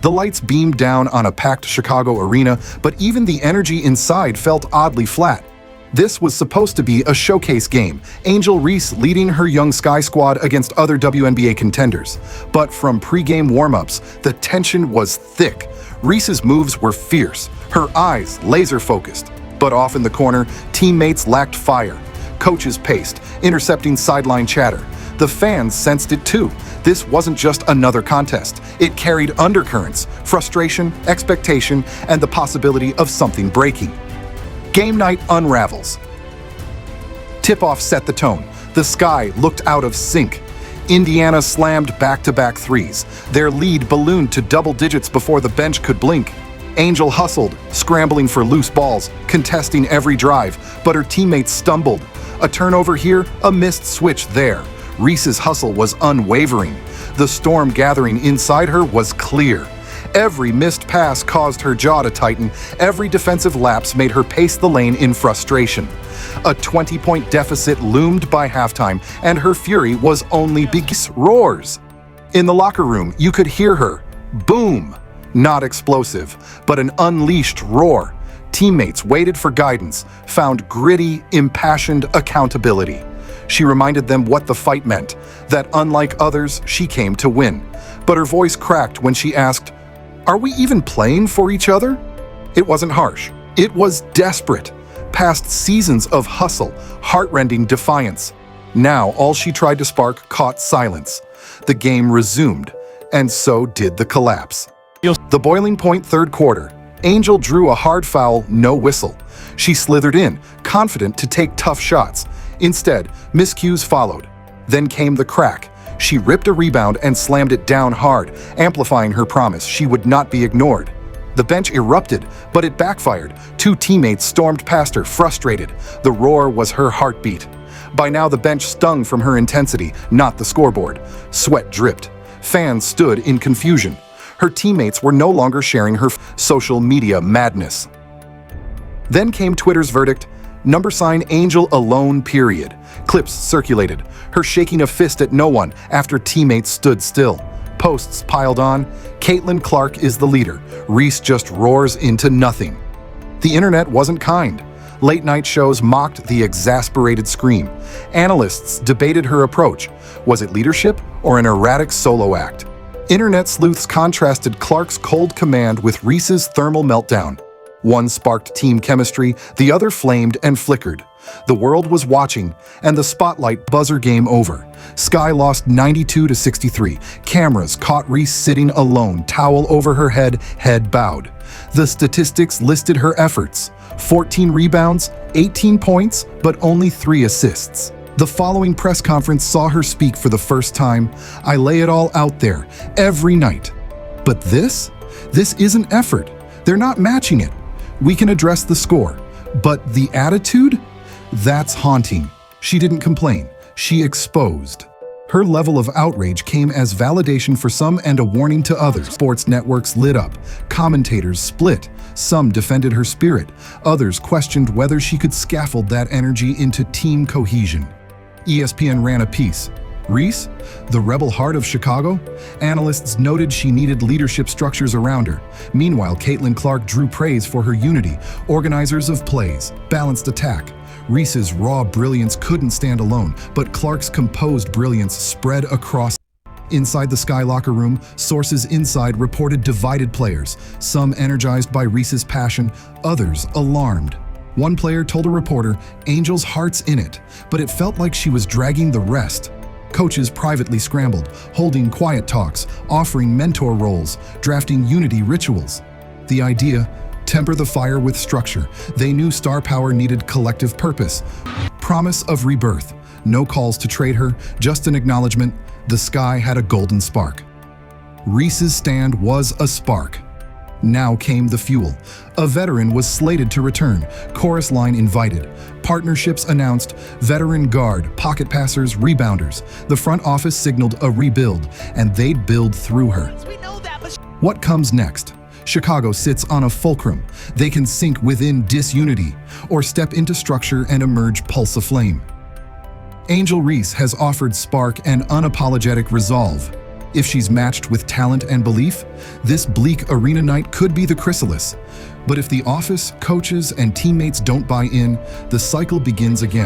The lights beamed down on a packed Chicago arena, but even the energy inside felt oddly flat. This was supposed to be a showcase game, Angel Reese leading her Young Sky squad against other WNBA contenders. But from pre-game warm-ups, the tension was thick. Reese's moves were fierce, her eyes laser-focused. But off in the corner, teammates lacked fire. Coaches paced, intercepting sideline chatter. The fans sensed it too. This wasn't just another contest. It carried undercurrents, frustration, expectation, and the possibility of something breaking. Game night unravels. Tip-off set the tone. The Sky looked out of sync. Indiana slammed back-to-back threes. Their lead ballooned to double digits before the bench could blink. Angel hustled, scrambling for loose balls, contesting every drive, but her teammates stumbled. A turnover here, a missed switch there. Reese's hustle was unwavering. The storm gathering inside her was clear. Every missed pass caused her jaw to tighten. Every defensive lapse made her pace the lane in frustration. A 20-point deficit loomed by halftime, and her fury was only beginning. Roars. In the locker room, you could hear her. Boom! Not explosive, but an unleashed roar. Teammates waited for guidance, found gritty, impassioned accountability. She reminded them what the fight meant, that unlike others, she came to win. But her voice cracked when she asked, "Are we even playing for each other?" It wasn't harsh. It was desperate. Past seasons of hustle, heart-rending defiance. Now, all she tried to spark caught silence. The game resumed, and so did the collapse. The boiling point third quarter. Angel drew a hard foul, no whistle. She slithered in, confident to take tough shots. Instead, miscues followed. Then came the crack. She ripped a rebound and slammed it down hard, amplifying her promise she would not be ignored. The bench erupted, but it backfired. Two teammates stormed past her, frustrated. The roar was her heartbeat. By now, the bench stung from her intensity, not the scoreboard. Sweat dripped. Fans stood in confusion. Her teammates were no longer sharing her social media madness. Then came Twitter's verdict, #Angel alone, period. Clips circulated, her shaking a fist at no one after teammates stood still. Posts piled on, Caitlin Clark is the leader, Reese just roars into nothing. The internet wasn't kind. Late-night shows mocked the exasperated scream. Analysts debated her approach. Was it leadership or an erratic solo act? Internet sleuths contrasted Clark's cold command with Reese's thermal meltdown. One sparked team chemistry, the other flamed and flickered. The world was watching, and the spotlight buzzer game over. Sky lost 92-63. Cameras caught Reese sitting alone, towel over her head bowed. The statistics listed her efforts. 14 rebounds, 18 points, but only 3 assists. The following press conference saw her speak for the first time. "I lay it all out there, every night. But this isn't effort. They're not matching it. We can address the score. But the attitude? That's haunting." She didn't complain. She exposed. Her level of outrage came as validation for some and a warning to others. Sports networks lit up. Commentators split. Some defended her spirit. Others questioned whether she could scaffold that energy into team cohesion. ESPN ran a piece. Reese, the rebel heart of Chicago? Analysts noted she needed leadership structures around her. Meanwhile, Caitlin Clark drew praise for her unity, organizers of plays, balanced attack. Reese's raw brilliance couldn't stand alone, but Clark's composed brilliance spread across. Inside the Sky locker room, sources inside reported divided players, some energized by Reese's passion, others alarmed. One player told a reporter, "Angel's heart's in it," but it felt like she was dragging the rest. Coaches privately scrambled, holding quiet talks, offering mentor roles, drafting unity rituals. The idea, temper the fire with structure. They knew star power needed collective purpose. Promise of rebirth. No calls to trade her, just an acknowledgement. The Sky had a golden spark. Reese's stand was a spark. Now came the fuel. A veteran was slated to return, chorus line invited. Partnerships announced, veteran guard, pocket passers, rebounders. The front office signaled a rebuild, and they'd build through her. What comes next? Chicago sits on a fulcrum. They can sink within disunity, or step into structure and emerge pulse aflame. Angel Reese has offered spark and unapologetic resolve. If she's matched with talent and belief, this bleak arena night could be the chrysalis. But if the office, coaches, and teammates don't buy in, the cycle begins again.